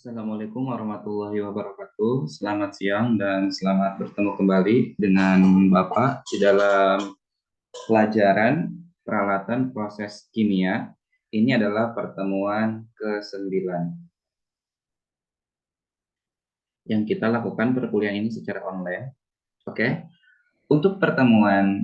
Assalamualaikum warahmatullahi wabarakatuh. Selamat siang dan selamat bertemu kembali dengan Bapak di dalam pelajaran peralatan proses kimia. Ini adalah pertemuan ke-9 yang kita lakukan perkuliahan ini secara online. Oke. Untuk pertemuan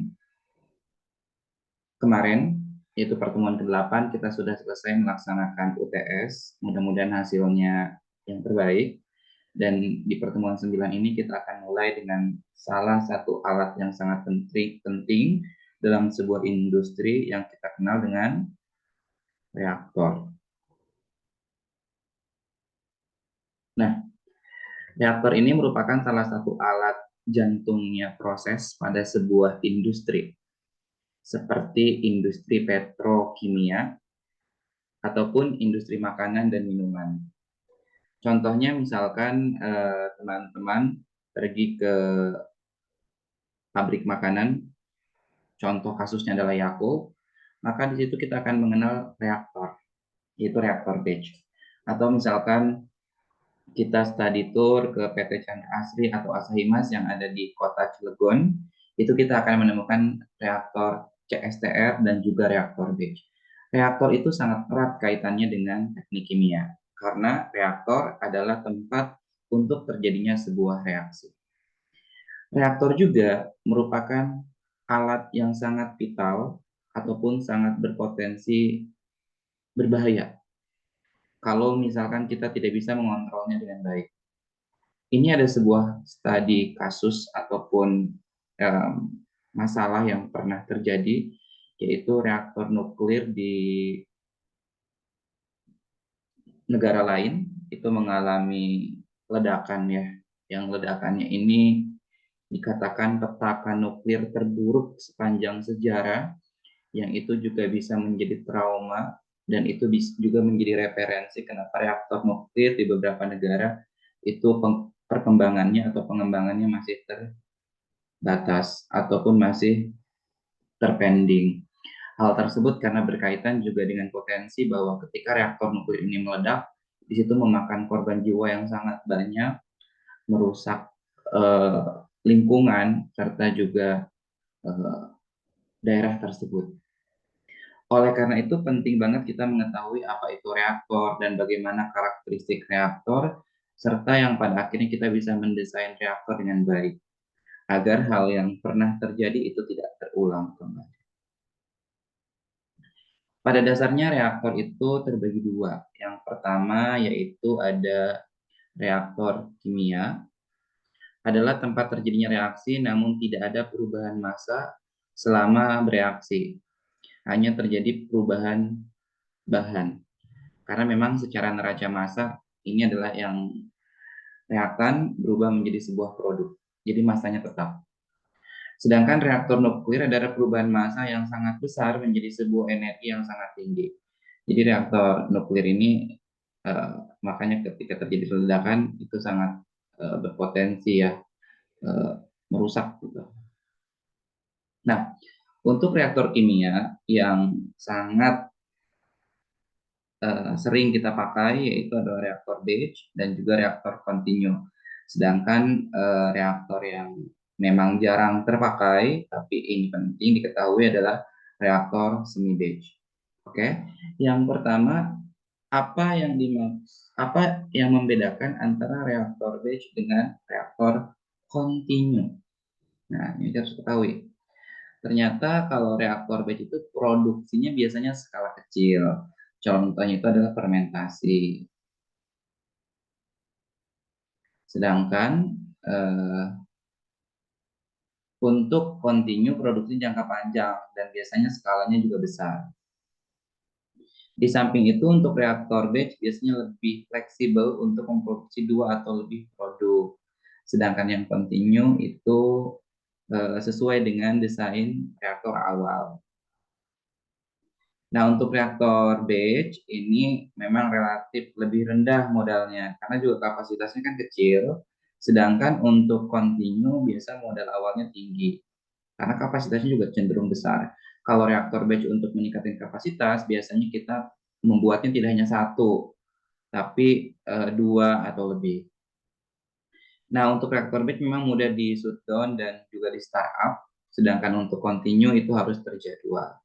kemarin, yaitu pertemuan ke-8, kita sudah selesai melaksanakan UTS. Mudah-mudahan hasilnya yang terbaik. Dan di pertemuan 9 ini kita akan mulai dengan salah satu alat yang sangat penting dalam sebuah industri yang kita kenal dengan reaktor. Nah, reaktor ini merupakan salah satu alat jantungnya proses pada sebuah industri, seperti industri petrokimia ataupun industri makanan dan minuman. Contohnya misalkan teman-teman pergi ke pabrik makanan, contoh kasusnya adalah Yakult, maka di situ kita akan mengenal reaktor, yaitu reaktor batch. Atau misalkan kita study tour ke PT Chandra Asri atau Asahimas yang ada di kota Cilegon, itu kita akan menemukan reaktor CSTR dan juga reaktor batch. Reaktor itu sangat erat kaitannya dengan teknik kimia, karena reaktor adalah tempat untuk terjadinya sebuah reaksi. Reaktor juga merupakan alat yang sangat vital ataupun sangat berpotensi berbahaya kalau misalkan kita tidak bisa mengontrolnya dengan baik. Ini ada sebuah studi kasus ataupun masalah yang pernah terjadi, yaitu reaktor nuklir di negara lain itu mengalami ledakan ya, yang ledakannya ini dikatakan petaka nuklir terburuk sepanjang sejarah, yang itu juga bisa menjadi trauma dan itu juga menjadi referensi kenapa reaktor nuklir di beberapa negara itu perkembangannya atau pengembangannya masih terbatas ataupun masih terpending. Hal tersebut karena berkaitan juga dengan potensi bahwa ketika reaktor nuklir ini meledak, di situ memakan korban jiwa yang sangat banyak, merusak lingkungan serta juga daerah tersebut. Oleh karena itu penting banget kita mengetahui apa itu reaktor dan bagaimana karakteristik reaktor, serta yang pada akhirnya kita bisa mendesain reaktor dengan baik, agar hal yang pernah terjadi itu tidak terulang kembali. Pada dasarnya reaktor itu terbagi dua. Yang pertama yaitu ada reaktor kimia, adalah tempat terjadinya reaksi namun tidak ada perubahan massa selama bereaksi. Hanya terjadi perubahan bahan. Karena memang secara neraca massa ini adalah yang reaktan berubah menjadi sebuah produk. Jadi massanya tetap. Sedangkan reaktor nuklir adalah perubahan massa yang sangat besar menjadi sebuah energi yang sangat tinggi. Jadi reaktor nuklir ini makanya ketika terjadi ledakan itu sangat berpotensi ya merusak gitu. Nah, untuk reaktor kimia yang sangat sering kita pakai yaitu adalah reaktor batch dan juga reaktor continue. Sedangkan reaktor yang memang jarang terpakai tapi ini penting diketahui adalah reaktor semi batch. Oke. Yang pertama, apa yang membedakan antara reaktor batch dengan reaktor continue? Nah, ini harus ketahui. Ternyata kalau reaktor batch itu produksinya biasanya skala kecil. Contohnya itu adalah fermentasi. Sedangkan untuk continue produksi jangka panjang dan biasanya skalanya juga besar. Di samping itu untuk reaktor batch biasanya lebih fleksibel untuk memproduksi 2 atau lebih produk. Sedangkan yang continue itu sesuai dengan desain reaktor awal. Nah, untuk reaktor batch ini memang relatif lebih rendah modalnya karena juga kapasitasnya kan kecil, sedangkan untuk continue biasa modal awalnya tinggi karena kapasitasnya juga cenderung besar. Kalau reaktor batch untuk meningkatkan kapasitas biasanya kita membuatnya tidak hanya satu, tapi 2 atau lebih. Nah, untuk reaktor batch memang mudah di shutdown dan juga di startup, sedangkan untuk continue itu harus terjadwal.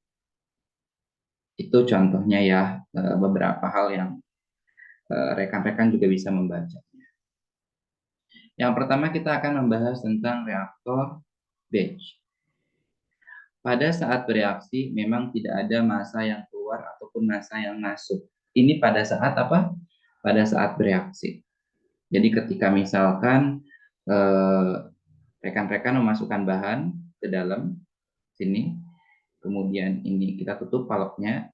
Itu contohnya ya, beberapa hal yang rekan-rekan juga bisa membaca. Yang pertama kita akan membahas tentang reaktor batch. Pada saat bereaksi memang tidak ada massa yang keluar ataupun massa yang masuk. Ini pada saat apa? Pada saat bereaksi. Jadi ketika misalkan rekan-rekan memasukkan bahan ke dalam sini, kemudian ini kita tutup valve-nya,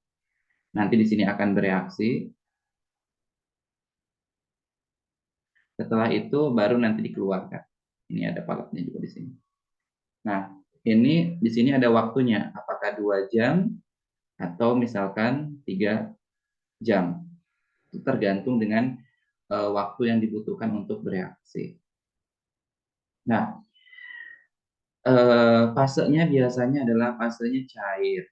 nanti di sini akan bereaksi. Setelah itu baru nanti dikeluarkan. Ini ada valve-nya juga di sini. Nah, ini di sini ada waktunya, apakah 2 jam atau misalkan 3 jam. Itu tergantung dengan waktu yang dibutuhkan untuk bereaksi. Nah, fasenya biasanya adalah fasenya cair.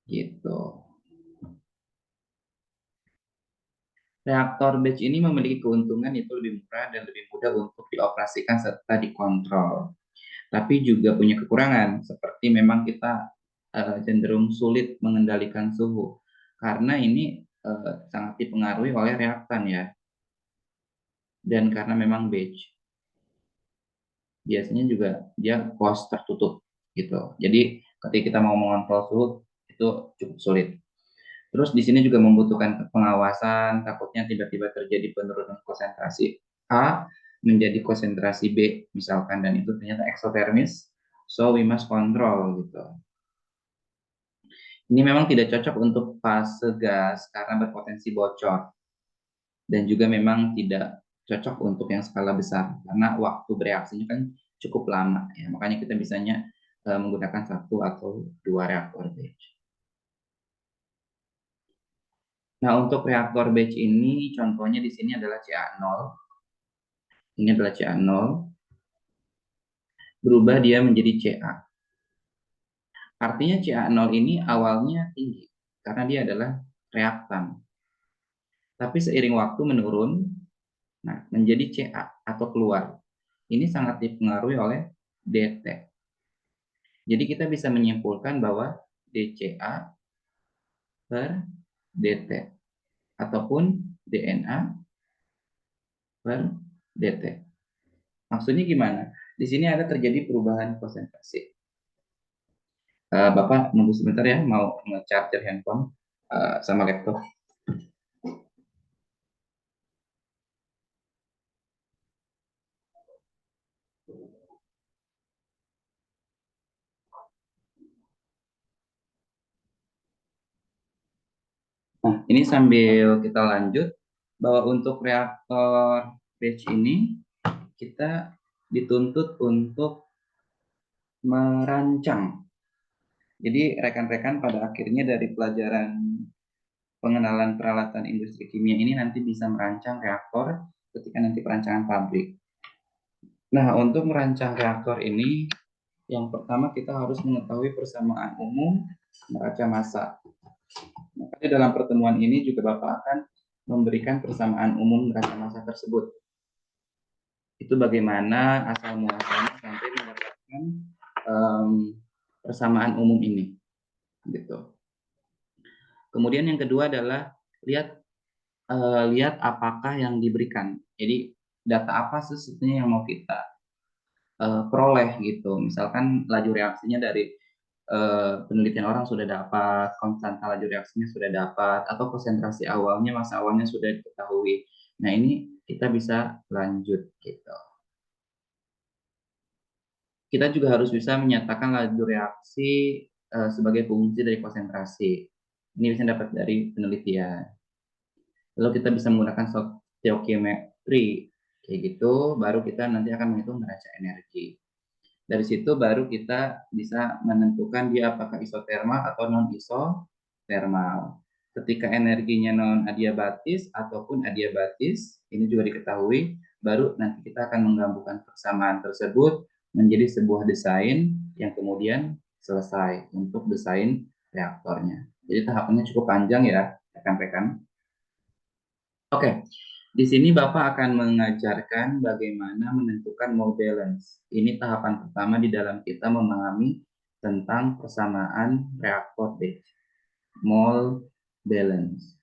Gitu. Reaktor batch ini memiliki keuntungan itu lebih murah dan lebih mudah untuk dioperasikan serta dikontrol. Tapi juga punya kekurangan, seperti memang kita cenderung sulit mengendalikan suhu. Karena ini sangat dipengaruhi oleh reaktan ya. Dan karena memang batch, biasanya juga dia close tertutup gitu. Jadi ketika kita mau mengontrol suhu itu cukup sulit. Terus di sini juga membutuhkan pengawasan, takutnya tiba-tiba terjadi penurunan konsentrasi A menjadi konsentrasi B misalkan, dan itu ternyata eksotermis, so we must control gitu. Ini memang tidak cocok untuk fase gas karena berpotensi bocor, dan juga memang tidak cocok untuk yang skala besar karena waktu bereaksinya kan cukup lama ya, makanya kita bisanya menggunakan 1 atau 2 reaktor batch. Nah, untuk reaktor batch ini contohnya di sini adalah CA0. Ini adalah CA0. Berubah dia menjadi CA. Artinya CA0 ini awalnya tinggi karena dia adalah reaktan. Tapi seiring waktu menurun, nah menjadi CA atau keluar. Ini sangat dipengaruhi oleh DT. Jadi kita bisa menyimpulkan bahwa DCA per DT ataupun DNA per DT. Maksudnya gimana? Di sini ada terjadi perubahan konsentrasi. Bapak nunggu sebentar ya, mau nge-charger handphone sama laptop. Nah, ini sambil kita lanjut, bahwa untuk reaktor batch ini kita dituntut untuk merancang. Jadi rekan-rekan pada akhirnya dari pelajaran pengenalan peralatan industri kimia ini nanti bisa merancang reaktor ketika nanti perancangan pabrik. Nah, untuk merancang reaktor ini, yang pertama kita harus mengetahui persamaan umum neraca massa. Makanya dalam pertemuan ini juga Bapak akan memberikan persamaan umum neraca massa tersebut. Itu bagaimana asal muasalnya sampai mendapatkan persamaan umum ini, gitu. Kemudian yang kedua adalah lihat apakah yang diberikan. Jadi data apa sesungguhnya yang mau kita peroleh gitu. Misalkan laju reaksinya dari penelitian orang sudah dapat, konstanta laju reaksinya sudah dapat, atau konsentrasi awalnya, masa awalnya sudah diketahui. Nah, ini kita bisa lanjut gitu. Kita juga harus bisa menyatakan laju reaksi sebagai fungsi dari konsentrasi. Ini bisa dapat dari penelitian. Lalu kita bisa menggunakan stoichiometry kayak gitu, baru kita nanti akan menghitung neraca energi. Dari situ baru kita bisa menentukan dia apakah isotermal atau non isotermal. Ketika energinya non adiabatis ataupun adiabatis, ini juga diketahui, baru nanti kita akan menggabungkan persamaan tersebut menjadi sebuah desain yang kemudian selesai untuk desain reaktornya. Jadi tahapannya cukup panjang ya, rekan-rekan. Oke, di sini Bapak akan mengajarkan bagaimana menentukan mole balance. Ini tahapan pertama di dalam kita memahami tentang persamaan reaktor batch. Mole balance.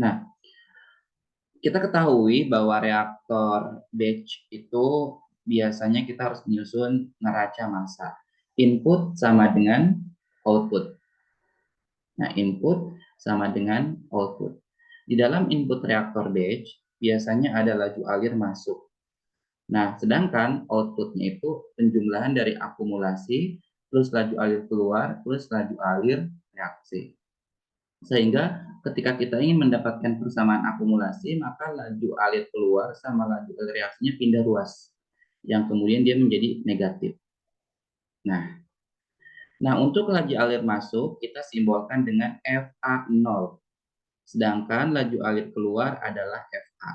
Nah, kita ketahui bahwa reaktor batch itu biasanya kita harus menyusun neraca massa. Input sama dengan output. Nah, input sama dengan output. Di dalam input reaktor batch, biasanya ada laju alir masuk. Nah, sedangkan outputnya itu penjumlahan dari akumulasi plus laju alir keluar plus laju alir reaksi. Sehingga ketika kita ingin mendapatkan persamaan akumulasi, maka laju alir keluar sama laju alir reaksinya pindah ruas, yang kemudian dia menjadi negatif. Nah, untuk laju alir masuk, kita simbolkan dengan FA0. Sedangkan laju alir keluar adalah FA.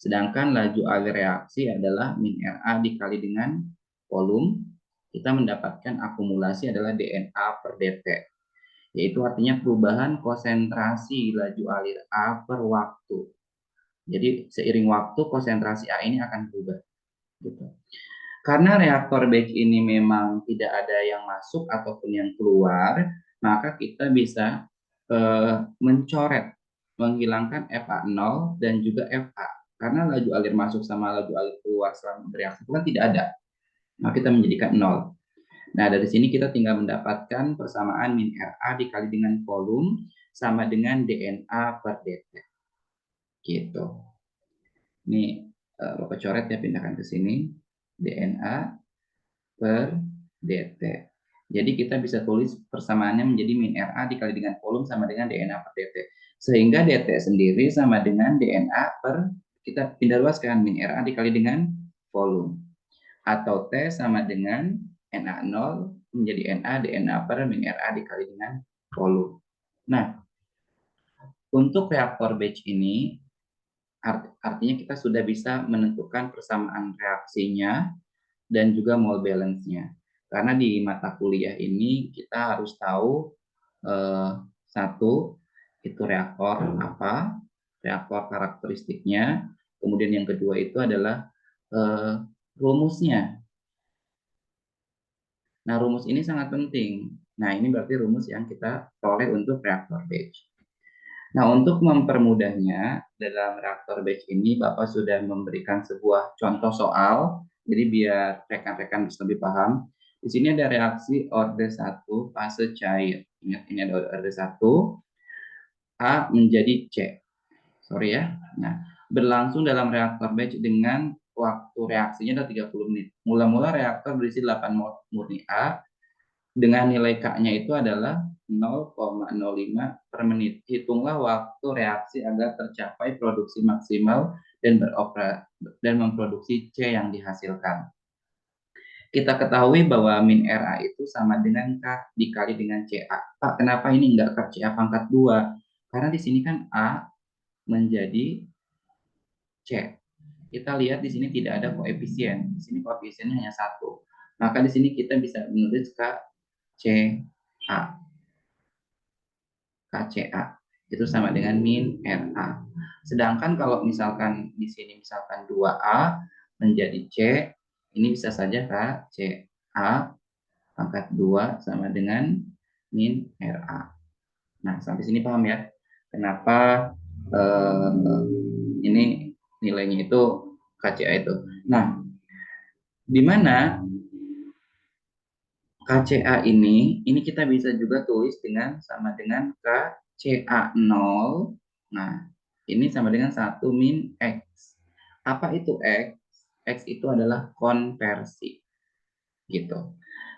Sedangkan laju alir reaksi adalah min RA dikali dengan volume. Kita mendapatkan akumulasi adalah DNA per dt. Yaitu artinya perubahan konsentrasi laju alir A per waktu. Jadi seiring waktu konsentrasi A ini akan berubah. Gitu. Karena reaktor batch ini memang tidak ada yang masuk ataupun yang keluar, maka kita bisa mencoret, menghilangkan FA0 dan juga FA. Karena laju alir masuk sama laju alir keluar selama bereaksi itu kan tidak ada. Maka kita menjadikan 0. Nah, dari sini kita tinggal mendapatkan persamaan min RA dikali dengan volume sama dengan DNA per dt. Gitu. Ini Bapak coret ya, pindahkan ke sini. DNA per dt. Jadi kita bisa tulis persamaannya menjadi min RA dikali dengan volume sama dengan DNA per dt. Sehingga dt sendiri sama dengan DNA per, kita pindah luaskan, min RA dikali dengan volume. Atau T sama dengan Na0 menjadi Na DNA per min RA dikali dengan volume. Nah, untuk reaktor batch ini, artinya kita sudah bisa menentukan persamaan reaksinya dan juga mole balance-nya. Karena di mata kuliah ini kita harus tahu satu, itu reaktor apa, reaktor karakteristiknya, kemudian yang kedua itu adalah rumusnya. Nah, rumus ini sangat penting. Nah, ini berarti rumus yang kita peroleh untuk reaktor batch. Nah, untuk mempermudahnya, dalam reaktor batch ini Bapak sudah memberikan sebuah contoh soal, jadi biar rekan-rekan bisa lebih paham. Di sini ada reaksi orde 1 fase cair. Ingat, ini ada orde 1, A menjadi C. Sorry ya. Nah, berlangsung dalam reaktor batch dengan waktu reaksinya adalah 30 menit. Mula-mula reaktor berisi 8 mol murni A, dengan nilai K-nya itu adalah 0,05 per menit. Hitunglah waktu reaksi agar tercapai produksi maksimal dan memproduksi C yang dihasilkan. Kita ketahui bahwa min RA itu sama dengan K dikali dengan CA. Pak, kenapa ini enggak K CA pangkat 2? Karena di sini kan A menjadi C. Kita lihat di sini tidak ada koefisien. Di sini koefisiennya hanya 1. Maka di sini kita bisa menulis K CA. KCA itu sama dengan min RA. Sedangkan kalau misalkan di sini misalkan 2A menjadi C, ini bisa saja KCA pangkat 2 sama dengan min RA. Nah, sampai sini paham ya? Kenapa ini nilainya itu KCA itu. Nah, di mana KCA ini kita bisa juga tulis dengan sama dengan KCA0. Nah, ini sama dengan 1 min X. Apa itu X? X itu adalah konversi. Gitu.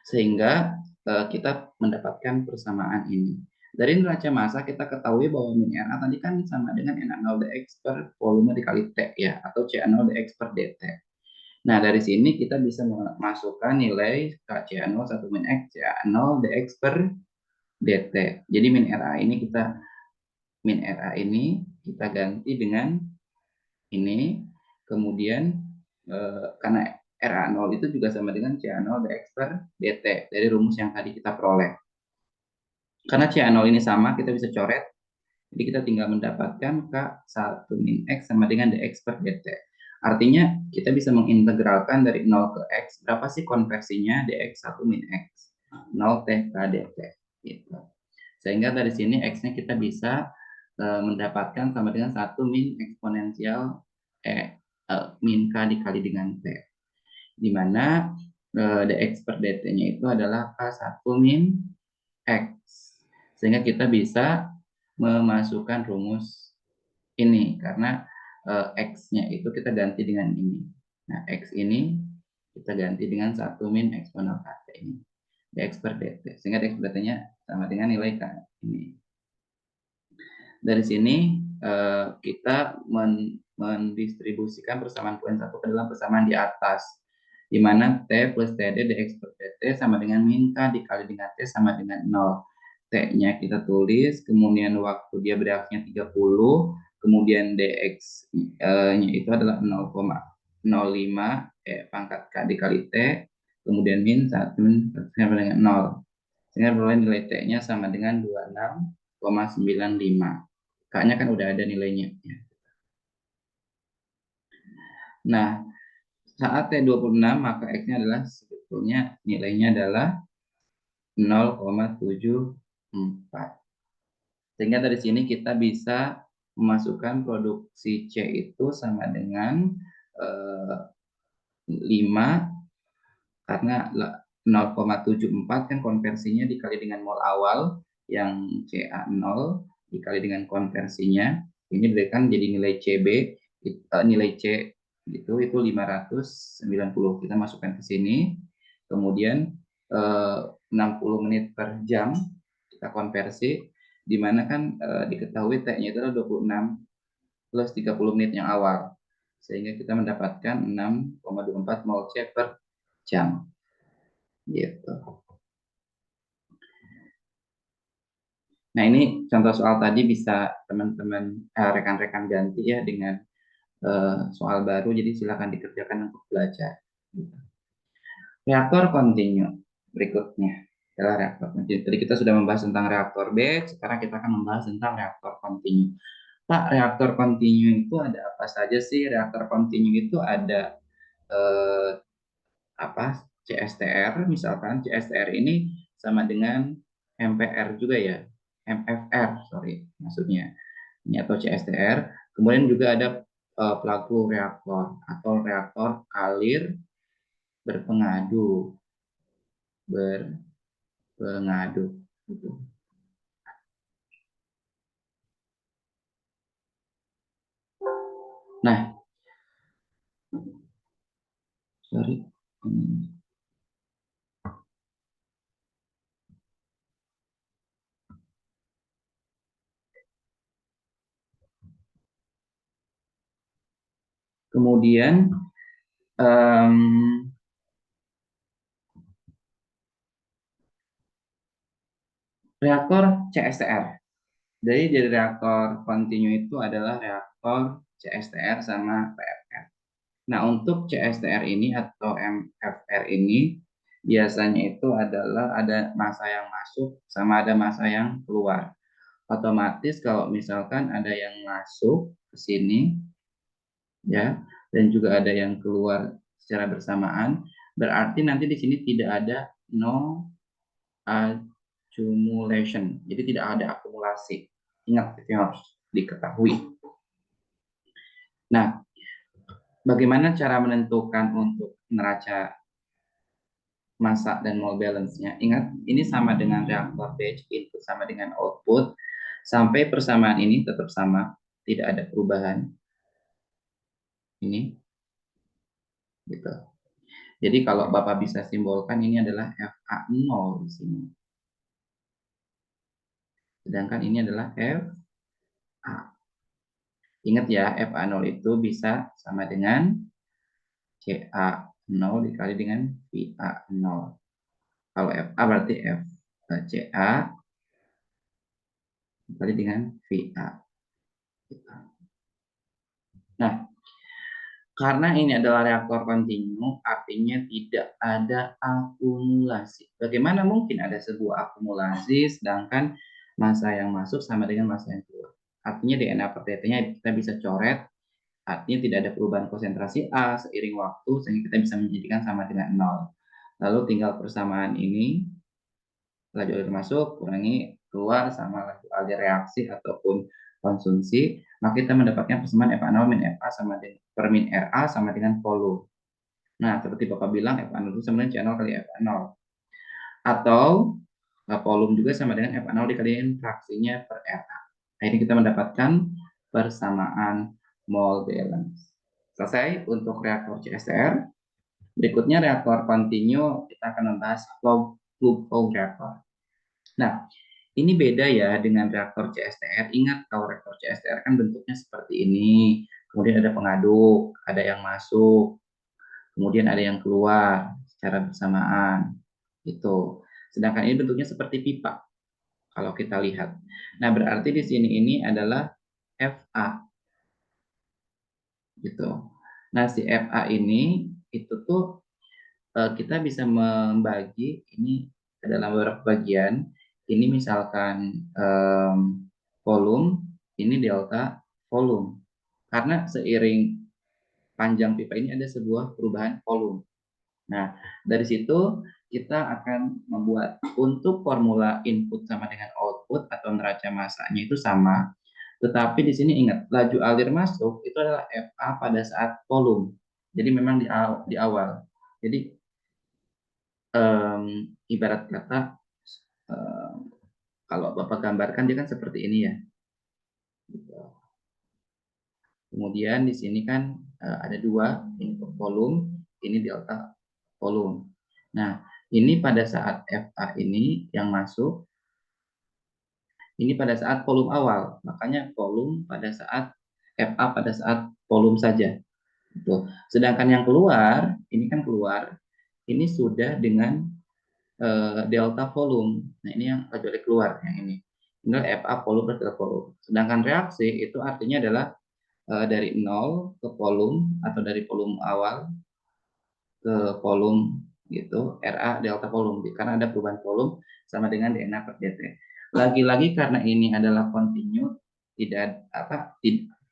Sehingga kita mendapatkan persamaan ini. Dari neraca massa kita ketahui bahwa min RA tadi kan sama dengan Na0 dx per volume dikali T ya, atau Ca0 dx per dt. Nah, dari sini kita bisa memasukkan nilai KCA0 1 min X, CA0 dx per dt. Jadi min RA ini kita ganti dengan ini, kemudian karena RA0 itu juga sama dengan CA0 dx per dt dari rumus yang tadi kita peroleh. Karena CA0 ini sama, kita bisa coret Jadi kita tinggal mendapatkan K1 min X sama dengan dx per dt. Artinya kita bisa mengintegralkan dari 0 ke X, berapa sih konversinya dx1 min X? 0 T K dt. Gitu. Sehingga dari sini X-nya kita bisa mendapatkan sama dengan 1 min eksponensial min K dikali dengan T. Di mana dx per dt-nya itu adalah K1 min X. Sehingga kita bisa memasukkan rumus ini karena X-nya itu kita ganti dengan ini. Nah, X ini kita ganti dengan 1 min eksponensial KT ini. dx per dt. Sehingga dx per dt-nya sama dengan nilai K ini. Dari sini kita mendistribusikan persamaan poin 1 ke dalam persamaan di atas, di mana T plus TD dx per dt sama dengan min K dikali dengan T sama dengan 0. T-nya kita tulis, kemudian waktu dia berakhirnya 30, kemudian dx-nya itu adalah 0,05 pangkat K dikali T, kemudian min 1 sama dengan 0. Sehingga peroleh nilai T-nya sama dengan 26,95. K-nya kan udah ada nilainya. Nah, saat T26 maka X-nya adalah sebetulnya nilainya adalah 0,74. Sehingga dari sini kita bisa memasukkan produksi C itu sama dengan 5 karena 0,74 kan konversinya dikali dengan mol awal yang Ca0 dikali dengan konversinya ini berikan jadi nilai CB nilai C itu 590 kita masukkan ke sini kemudian 60 menit per jam kita konversi di mana kan diketahui T-nya itu adalah 26 plus 30 menit yang awal sehingga kita mendapatkan 6,24 mol C per jam gitu. Nah ini contoh soal tadi bisa teman-teman rekan-rekan ganti ya dengan soal baru jadi silakan dikerjakan untuk belajar. Reaktor kontinu berikutnya adalah reaktor kontinu. Tadi kita sudah membahas tentang reaktor batch, sekarang kita akan membahas tentang reaktor kontinu. Pak, reaktor kontinu itu ada apa saja sih? Reaktor kontinu itu ada CSTR misalkan CSTR ini sama dengan MPR juga ya MFR sorry maksudnya ini atau CSTR kemudian juga ada pelaku reaktor atau reaktor alir berpengadu gitu. Nah sorry kemudian um, reaktor CSTR. Jadi dari reaktor kontinu itu adalah reaktor CSTR sama PFR. Nah untuk CSTR ini atau MFR ini biasanya itu adalah ada masa yang masuk sama ada masa yang keluar. Otomatis kalau misalkan ada yang masuk ke sini ya dan juga ada yang keluar secara bersamaan, berarti nanti di sini tidak ada no accumulation. Jadi tidak ada akumulasi. Ingat itu harus diketahui. Nah, bagaimana cara menentukan untuk neraca massa dan mole balance-nya? Ingat, ini sama dengan reaktor batch, input sama dengan output. Sampai persamaan ini tetap sama, tidak ada perubahan. Ini, gitu. Jadi kalau Bapak bisa simbolkan ini adalah FA0 di sini. Sedangkan ini adalah FA. Ingat ya, FA0 itu bisa sama dengan CA0 dikali dengan VA0. Kalau FA berarti CA dikali dengan VA. Nah, karena ini adalah reaktor kontinu, artinya tidak ada akumulasi. Bagaimana mungkin ada sebuah akumulasi sedangkan massa yang masuk sama dengan massa yang keluar? artinya DNA per detiknya kita bisa coret, artinya tidak ada perubahan konsentrasi A seiring waktu, sehingga kita bisa menjadikan sama dengan 0. Lalu tinggal persamaan ini, laju alir masuk kurangi keluar sama laju alir reaksi ataupun konsumsi, maka kita mendapatkan persamaan FA0 min FA sama dengan per min RA sama dengan volume. Nah, seperti Bapak bilang, FA0 itu sama dengan channel kali FA0. Atau volume juga sama dengan FA0 dikaliin fraksinya per RA. Nah, ini kita mendapatkan persamaan mole balance. Selesai untuk reaktor CSTR. Berikutnya reaktor continue, kita akan membahas loop flow reaktor. Nah, ini beda ya dengan reaktor CSTR. Ingat, kalau reaktor CSTR kan bentuknya seperti ini. Kemudian ada pengaduk, ada yang masuk, kemudian ada yang keluar secara bersamaan. Itu. Sedangkan ini bentuknya seperti pipa kalau kita lihat. Nah, berarti di sini ini adalah FA gitu. Nah, si FA ini itu tuh kita bisa membagi ini ke dalam beberapa bagian. Ini misalkan volume, ini delta volume. Karena seiring panjang pipa ini ada sebuah perubahan volume. Nah, dari situ kita akan membuat untuk formula input sama dengan output atau neraca massanya itu sama. Tetapi di sini ingat, laju alir masuk itu adalah FA pada saat volume. Jadi memang di awal. Jadi ibarat kata kalau Bapak gambarkan dia kan seperti ini ya. Kemudian di sini kan ada dua, ini volume, ini delta volume. Nah, ini pada saat FA ini yang masuk, ini pada saat volume awal. Makanya volume pada saat FA pada saat volume saja. Gitu. Sedangkan yang keluar, ini kan keluar, ini sudah dengan delta volume. Nah, ini yang laju keluar, yang ini. Ini adalah FA volume per delta volume. Sedangkan reaksi itu artinya adalah dari 0 ke volume atau dari volume awal ke volume gitu, RA delta volume, karena ada perubahan volume sama dengan DNA per dt. Lagi-lagi karena ini adalah continue, tidak apa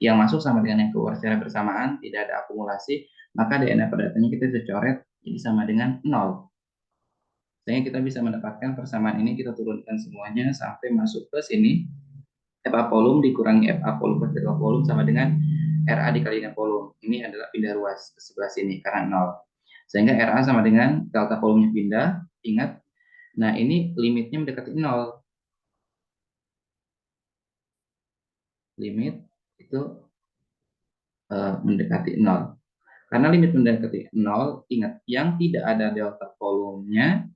yang masuk sama dengan yang keluar secara bersamaan, tidak ada akumulasi, maka DNA per datanya kita bisa coret jadi sama dengan 0. Sehingga kita bisa mendapatkan persamaan ini, kita turunkan semuanya sampai masuk ke sini. FA volume dikurangi FA volume per delta volume sama dengan RA dikali dengan volume. Ini adalah pindah ruas ke sebelah sini karena 0. Sehingga RA sama dengan delta volumenya pindah. Ingat, nah ini limitnya mendekati 0. Limit itu mendekati 0. Karena limit mendekati 0, ingat, yang tidak ada delta volumenya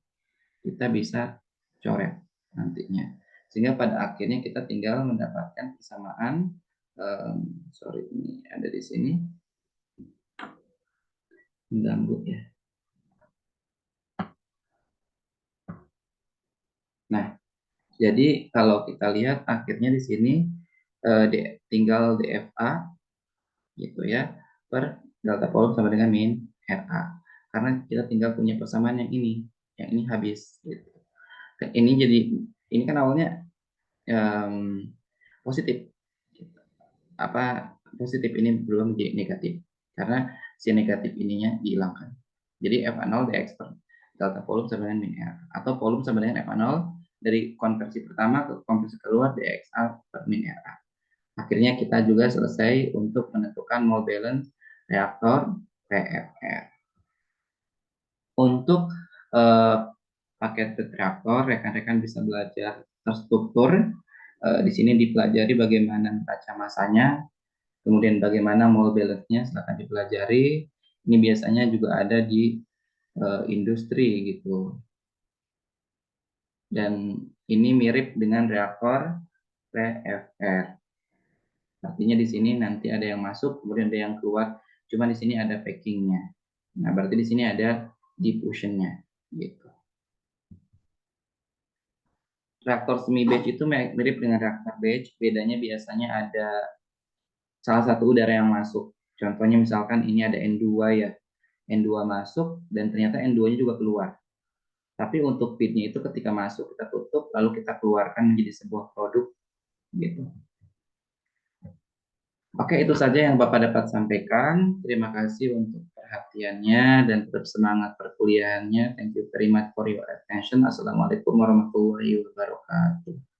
kita bisa coret nantinya. Sehingga pada akhirnya kita tinggal mendapatkan persamaan, sorry ini ada di sini, mengganggu ya. Nah, jadi kalau kita lihat akhirnya di sini tinggal DFA gitu ya per delta volume sama dengan min RA. Karena kita tinggal punya persamaan yang ini habis gitu. Ini jadi ini kan awalnya positif. Apa positif ini belum menjadi negatif karena si negatif ininya dihilangkan. Jadi FA0 dx per delta volume sama dengan min R, atau volume sama dengan FA0 dari konversi pertama ke konversi keluar dxa per min RA. Akhirnya kita juga selesai untuk menentukan mole balance reaktor PFR. Untuk paket reaktor, rekan-rekan bisa belajar terstruktur. Di sini dipelajari bagaimana neraca masanya, kemudian bagaimana mole balance-nya silahkan dipelajari. Ini biasanya juga ada di industri gitu. Dan ini mirip dengan reaktor PFR. Artinya di sini nanti ada yang masuk, kemudian ada yang keluar. Cuma di sini ada packingnya. Nah, berarti di sini ada diffusion-nya gitu. Reaktor semi batch itu mirip dengan reaktor batch, bedanya biasanya ada salah satu udara yang masuk. Contohnya misalkan ini ada N2 ya. N2 masuk dan ternyata N2-nya juga keluar. Tapi untuk feed-nya itu ketika masuk kita tutup lalu kita keluarkan menjadi sebuah produk gitu. Oke, itu saja yang Bapak dapat sampaikan. Terima kasih untuk perhatiannya dan tetap semangat perkuliahannya. Thank you very much for your attention. Assalamualaikum warahmatullahi wabarakatuh.